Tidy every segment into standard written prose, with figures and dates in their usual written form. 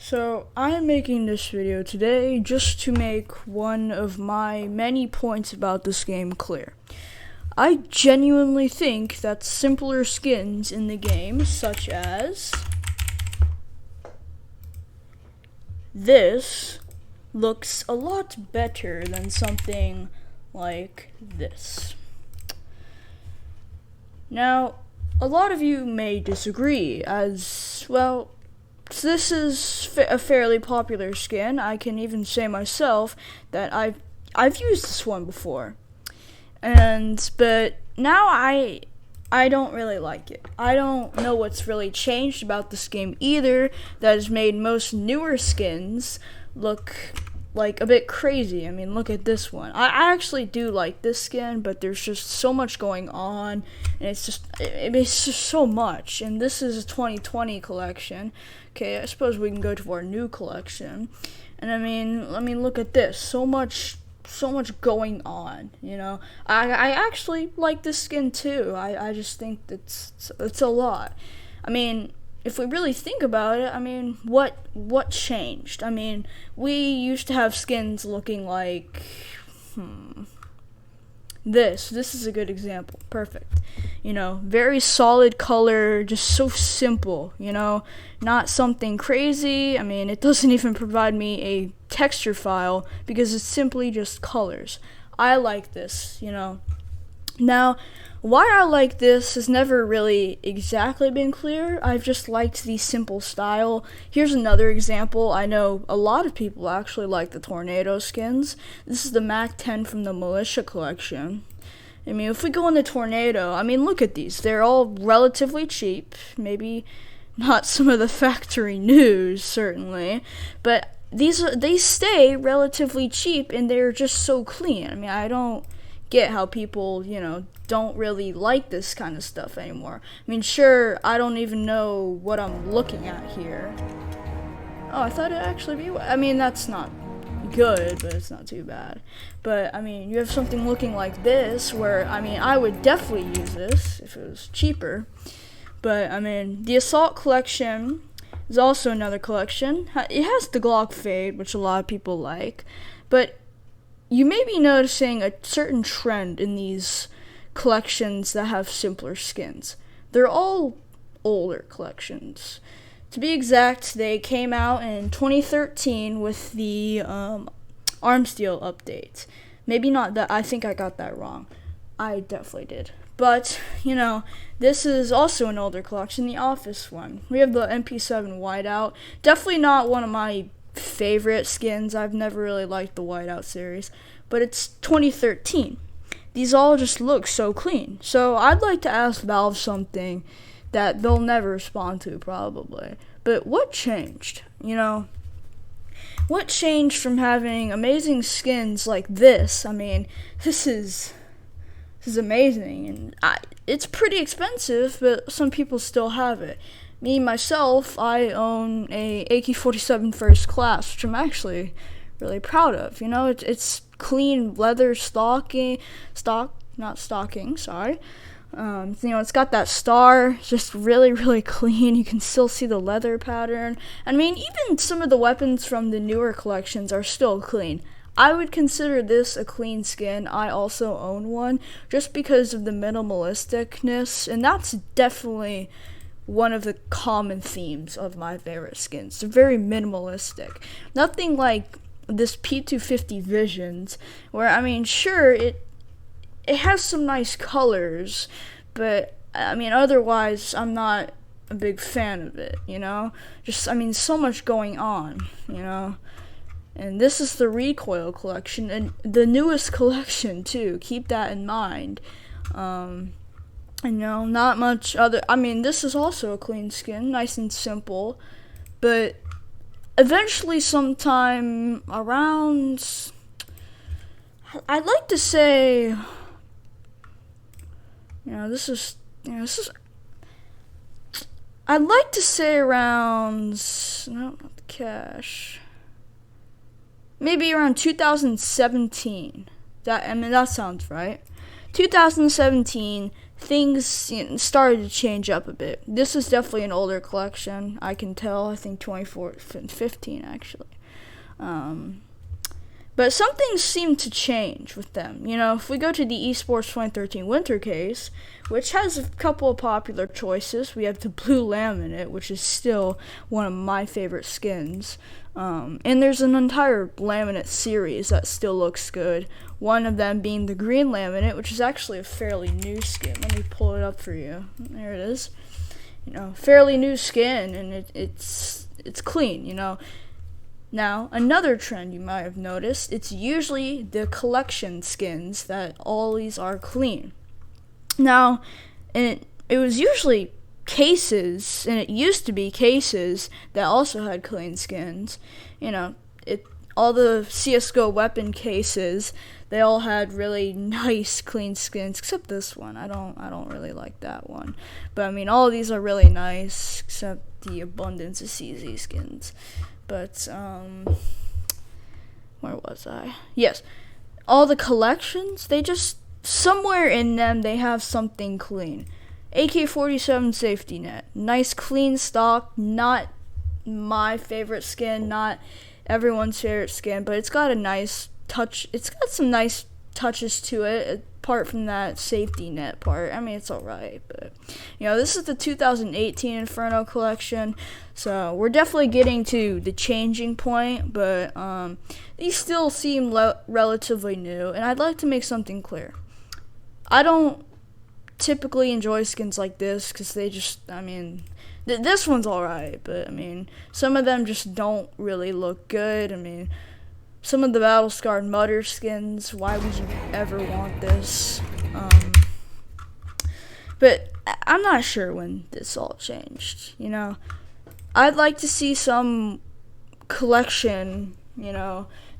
So I am making this video today just to make one of my many points about this game clear. I genuinely think that simpler skins in the game, such as this, looks a lot better than something like this. Now, a lot of you may disagree, as well. This is a fairly popular skin. I can even say myself that I've used this one before, but now I don't really like it. I don't know what's really changed about this game either that has made most newer skins look like a bit crazy. I mean, look at this one. I actually do like this skin, but there's just so much going on, and it's just so much. And this is a 2020 collection. Okay, I suppose we can go to our new collection. And I mean, look at this. So much going on, you know. I actually like this skin too. I just think it's a lot. I mean, if we really think about it, I mean, what changed? I mean, we used to have skins looking like this is a good example. Perfect. You know, very solid color, just so simple, you know, not something crazy. I mean, it doesn't even provide me a texture file because it's simply just colors. I like this, you know. Now, why I like this has never really exactly been clear. I've just liked the simple style. Here's another example. I know a lot of people actually like the tornado skins. This is the Mac 10 from the Militia collection. I mean, if we go in the tornado, I mean, look at these. They're all relatively cheap. Maybe not some of the factory news, certainly, but they stay relatively cheap and they're just so clean. I mean, I don't get how people, you know, don't really like this kind of stuff anymore. I mean, sure, I don't even know what I'm looking at here. Oh, I thought it'd actually be, I mean, that's not good, but it's not too bad. But I mean, you have something looking like this where, I mean, I would definitely use this if it was cheaper. But I mean, the Assault collection is also another collection. It has the Glock fade, which a lot of people like, but you may be noticing a certain trend in these collections that have simpler skins. They're all older collections. To be exact, they came out in 2013 with the Arms Deal update. Maybe not that, I think I got that wrong. I definitely did. But, you know, this is also an older collection, the Office one. We have the MP7 whiteout. Definitely not one of my favorite skins. I've never really liked the whiteout series, but it's 2013. These all just look so clean. So I'd like to ask Valve something that they'll never respond to probably. But what changed? You know, what changed from having amazing skins like this? I mean, this is amazing, and it's pretty expensive, but some people still have it. Me, myself, I own a AK-47 First Class, which I'm actually really proud of. You know, it's clean leather stocking, sorry. You know, it's got that star, just really, really clean. You can still see the leather pattern. I mean, even some of the weapons from the newer collections are still clean. I would consider this a clean skin. I also own one, just because of the minimalisticness, and that's definitely one of the common themes of my favorite skins. They're very minimalistic. Nothing like this P250 Visions, where, I mean, sure, it has some nice colors, but, I mean, otherwise, I'm not a big fan of it, you know? Just, I mean, so much going on, you know? And this is the Recoil collection, and the newest collection, too. Keep that in mind. You know, not much other. I mean, this is also a clean skin, nice and simple, but eventually, sometime around, I'd like to say, I'd like to say around, no, not the cash, maybe around 2017. That sounds right. 2017, things started to change up a bit. This is definitely an older collection, I can tell. I think 2015 actually. But some things seem to change with them. If we go to the Esports 2013 Winter case, which has a couple of popular choices, we have the blue laminate, which is still one of my favorite skins. And there's an entire laminate series that still looks good. One of them being the green laminate, which is actually a fairly new skin. Let me pull it up for you. There it is. Fairly new skin, and it's clean. Now, another trend you might have noticed, it's usually the collection skins that always are clean. Now, and it was usually cases, and it used to be cases that also had clean skins. All the CSGO weapon cases, they all had really nice clean skins, except this one. I don't really like that one. But all of these are really nice, except the abundance of CZ skins. But, where was I? Yes. All the collections, they just, somewhere in them, they have something clean. AK-47 safety net. Nice clean stock, not my favorite skin, not everyone's favorite skin, but it's got a nice touch. It's got some nice touches to it, apart from that safety net part. It's alright, but this is the 2018 Inferno collection, so we're definitely getting to the changing point, but these still seem relatively new, and I'd like to make something clear. I don't typically enjoy skins like this, because they just, this one's alright, but some of them just don't really look good. Some of the battle scarred mutter skins, why would you ever want this? But I'm not sure when this all changed, I'd like to see some collection,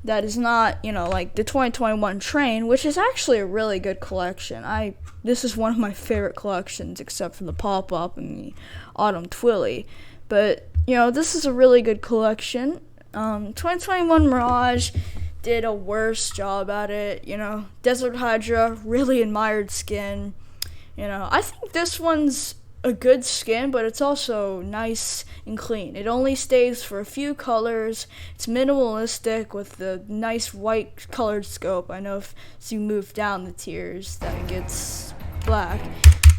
that is not, like the 2021 Train, which is actually a really good collection. This is one of my favorite collections, except for the pop-up and the Autumn Twilly. But, this is a really good collection. 2021 Mirage did a worse job at it. Desert Hydra, really admired skin. I think this one's a good skin, but it's also nice and clean. It only stays for a few colors. It's minimalistic with the nice white colored scope. I know if you move down the tiers that it gets black.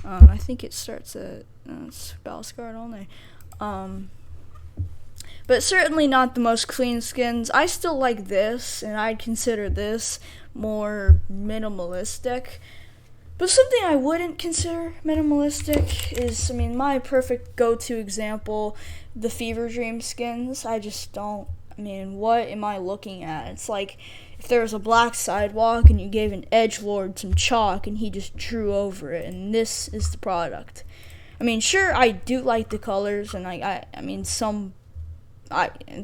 I think it starts at it's battle scarred only. But certainly not the most clean skins. I still like this, and I'd consider this more minimalistic. But something I wouldn't consider minimalistic is, my perfect go-to example, the Fever Dream skins. I just don't, what am I looking at? It's like if there was a black sidewalk and you gave an edgelord some chalk and he just drew over it, and this is the product. Sure, I do like the colors, and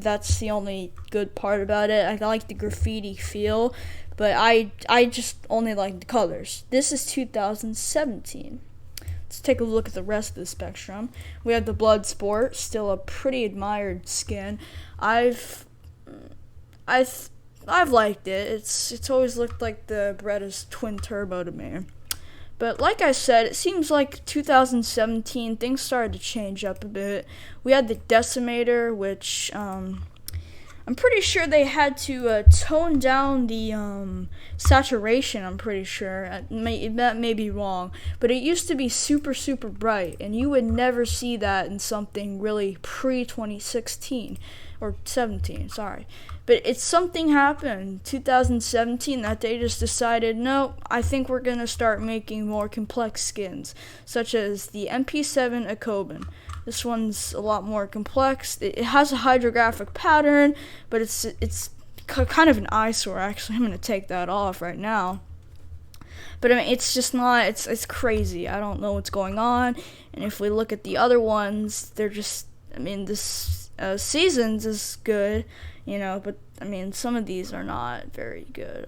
that's the only good part about it. I like the graffiti feel, but I just only like the colors. This is 2017. Let's take a look at the rest of the spectrum. We have the Bloodsport, still a pretty admired skin. I've liked it. It's always looked like the Beretta's twin turbo to me. But like I said, it seems like 2017, things started to change up a bit. We had the Decimator, which I'm pretty sure they had to tone down the saturation, I'm pretty sure. That may be wrong. But it used to be super, super bright, and you would never see that in something really pre-2016. Or 17, sorry. But it's something happened 2017 that they just decided, no, I think we're going to start making more complex skins, such as the MP7 Akobin. This one's a lot more complex. It has a hydrographic pattern, but it's kind of an eyesore, actually. I'm going to take that off right now. But it's just not, it's crazy. I don't know what's going on. And if we look at the other ones, they're just, this Seasons is good, but some of these are not very good.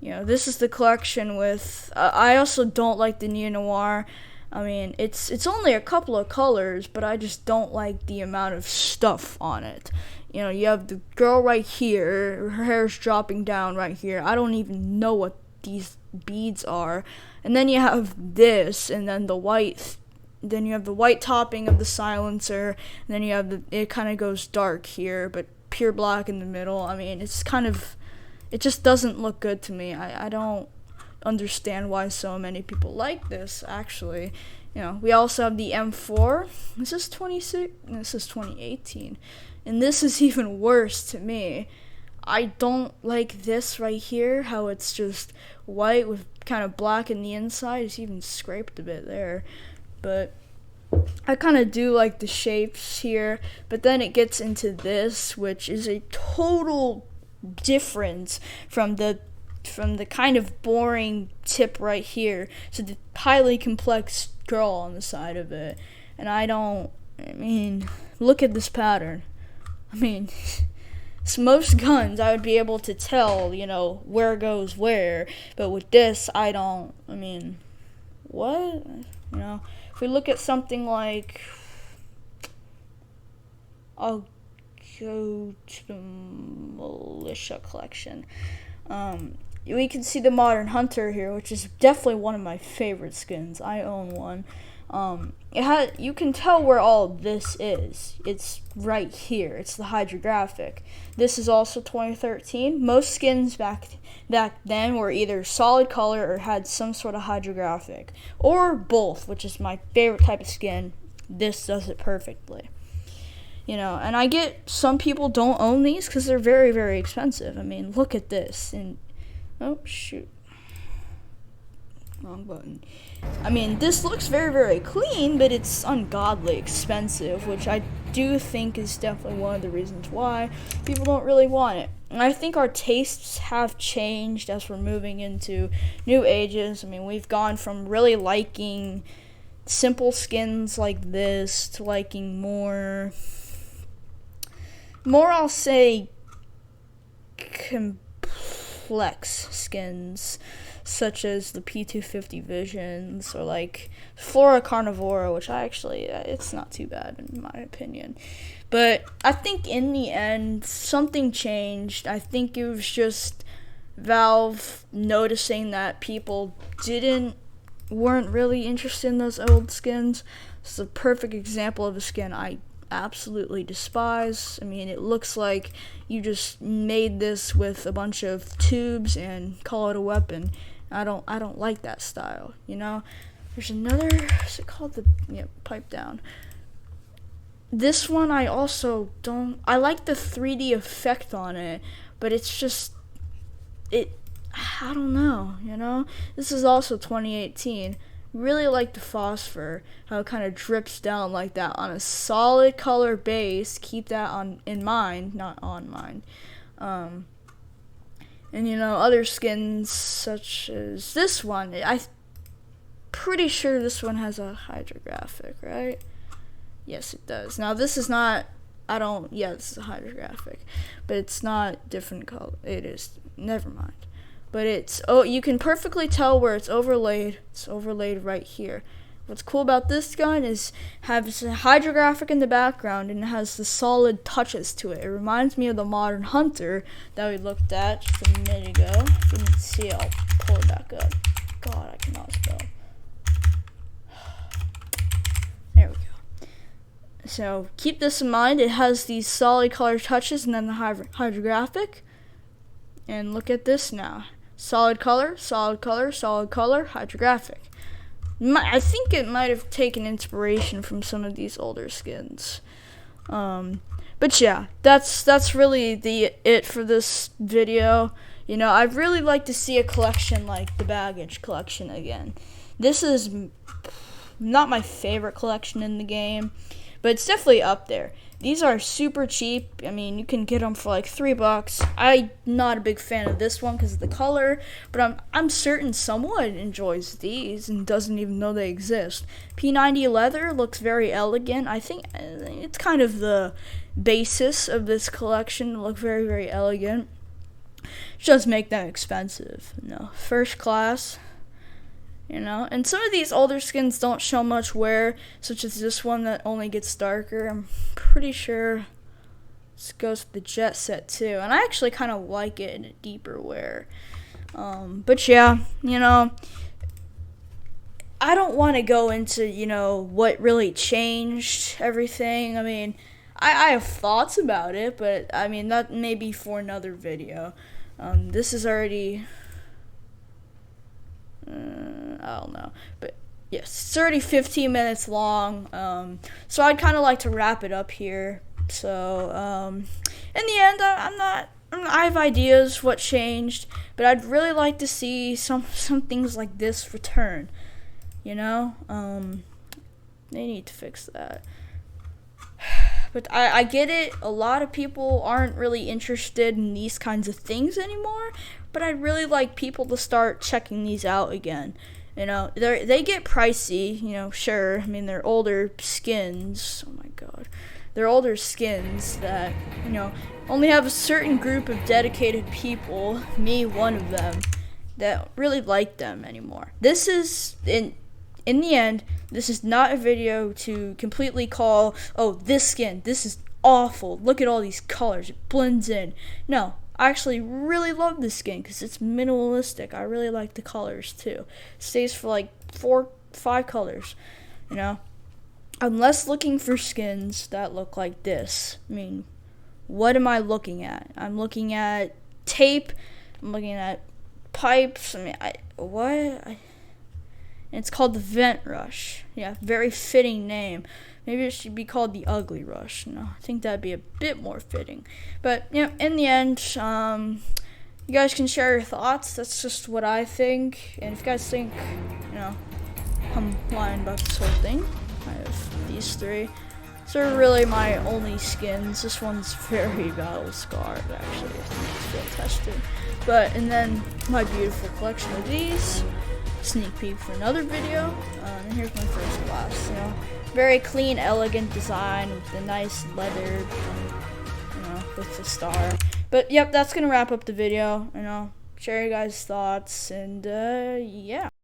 This is the collection with, I also don't like the Neo-Noir. It's only a couple of colors, but I just don't like the amount of stuff on it. You have the girl right here, her hair's dropping down right here. I don't even know what these beads are. And then you have this, and then the white. Then you have the white topping of the silencer, and then you have it kind of goes dark here, but pure black in the middle. I mean, it just doesn't look good to me. I don't understand why so many people like this, actually. We also have the M4. This is 2018. And this is even worse to me. I don't like this right here, how it's just white with kind of black in the inside. It's even scraped a bit there. But I kind of do like the shapes here, but then it gets into this, which is a total difference from the kind of boring tip right here to the highly complex girl on the side of it. And look at this pattern. Most guns I would be able to tell, where goes where, but with this I don't. What? If we look at something like, I'll go to the militia collection. We can see the Modern Hunter here, which is definitely one of my favorite skins. I own one. You can tell where all this is. It's right here. It's the hydrographic. This is also 2013. Most skins back then were either solid color or had some sort of hydrographic, or both, which is my favorite type of skin. This does it perfectly. And I get some people don't own these because they're very, very expensive. Look at this. Oh, shoot. Wrong button. This looks very, very clean, but it's ungodly expensive, which I do think is definitely one of the reasons why people don't really want it. And I think our tastes have changed as we're moving into new ages. We've gone from really liking simple skins like this to liking more I'll say, complex skins, such as the P250 Visions, or like Flora Carnivora, which it's not too bad in my opinion. But I think in the end, something changed. I think it was just Valve noticing that people weren't really interested in those old skins. It's a perfect example of a skin I absolutely despise. It looks like you just made this with a bunch of tubes and call it a weapon. I don't like that style, There's another, is it called pipe down? This one I also don't, I like the 3D effect on it, but it's just, I don't know, This is also 2018. Really like the phosphor, how it kind of drips down like that on a solid color base. Keep that in mind, not on mind. And other skins such as this one, I'm pretty sure this one has a hydrographic, right? Yes, it does. Now this is not, this is a hydrographic, but it's not different color. It is, never mind. But you can perfectly tell where it's overlaid. It's overlaid right here. What's cool about this gun is has a hydrographic in the background and it has the solid touches to it. It reminds me of the Modern Hunter that we looked at just a minute ago. If you didn't see it, I'll pull it back up. God, I cannot spell. There we go. So keep this in mind. It has these solid color touches and then the hydrographic. And look at this now. Solid color, solid color, solid color, hydrographic. I think it might have taken inspiration from some of these older skins. But yeah, that's really it for this video. I'd really like to see a collection like the Baggage collection again. This is not my favorite collection in the game, but it's definitely up there. These are super cheap. You can get them for like $3. I'm not a big fan of this one because of the color, but I'm certain someone enjoys these and doesn't even know they exist. P90 leather looks very elegant. I think it's kind of the basis of this collection. Look very, very elegant. Just make them expensive. First class. And some of these older skins don't show much wear, such as this one that only gets darker. I'm pretty sure this goes with the jet set too, and I actually kind of like it in a deeper wear. But yeah, you know, I don't want to go into, you know, what really changed everything. I mean, I have thoughts about it, but I mean, that may be for another video. This is already, I don't know, but yes, it's already 15 minutes long. So I'd kind of like to wrap it up here. So, in the end, I have ideas what changed, but I'd really like to see some things like this return. You know, they need to fix that. But I get it. A lot of people aren't really interested in these kinds of things anymore. But I'd really like people to start checking these out again. You know, they get pricey. You know, sure. I mean, they're older skins. Oh my god, they're older skins that, you know, only have a certain group of dedicated people. Me, one of them, that really like them anymore. This is in the end, this is not a video to completely call, oh, this skin, this is awful. Look at all these colors. It blends in. No, I actually really love this skin because it's minimalistic. I really like the colors too. It stays for like 4-5 colors, you know. I'm less looking for skins that look like this. I mean, what am I looking at? I'm looking at tape. I'm looking at pipes. I mean, it's called the Vent Rush. Yeah, very fitting name. Maybe it should be called the Ugly Rush. No, I think that'd be a bit more fitting. But, you know, in the end, you guys can share your thoughts. That's just what I think. And if you guys think, you know, I'm lying about this whole thing, I have these 3. These are really my only skins. This one's very battle scarred, actually. I think it's field tested. But, and then my beautiful collection of these. Sneak peek for another video. And here's my first glass. You know, very clean, elegant design with the nice leather, you know, with the star. But yep, that's gonna wrap up the video. You know, share your guys' thoughts, and yeah.